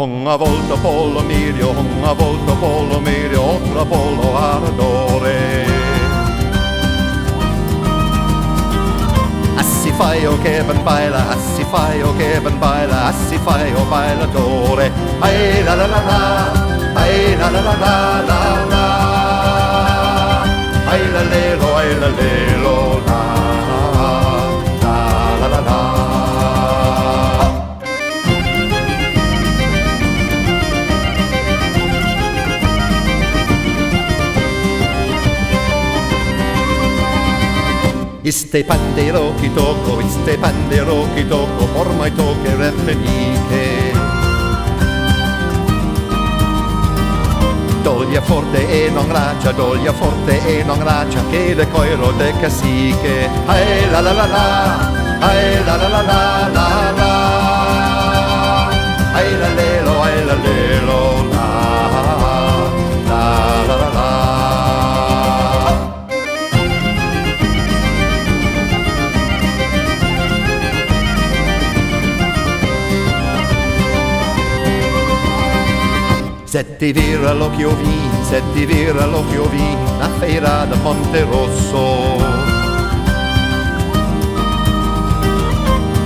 Una volta pollo mirio, una volta pollo mirio, otra pollo ardore. Assi fai o che ben baila, assi fai o che ben baila, assi fai o bailatore. Ai la la la la, ai la la la la la la, ai la lelo, ai la lelo, la la la la la. Iste pandero kitoko, iste pandero kitoko, ormai toche feniche. Doglia forte e non raccia, doglia forte e non raccia, che le coiro de caciche. Ai la la la la, ai la la la la la la, ai la lelo, ai la lelo, la la la la la. Se ti vira l'occhio vi, se ti vira l'occhio vi, la feira da Monte Rosso.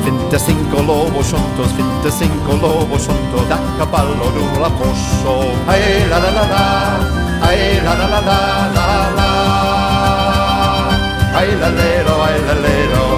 25 lobo juntos, 25 lobo juntos, da cavallo d'un raposo. Ai la la la la, ai la la la la la la, ai la lero, ai la lero.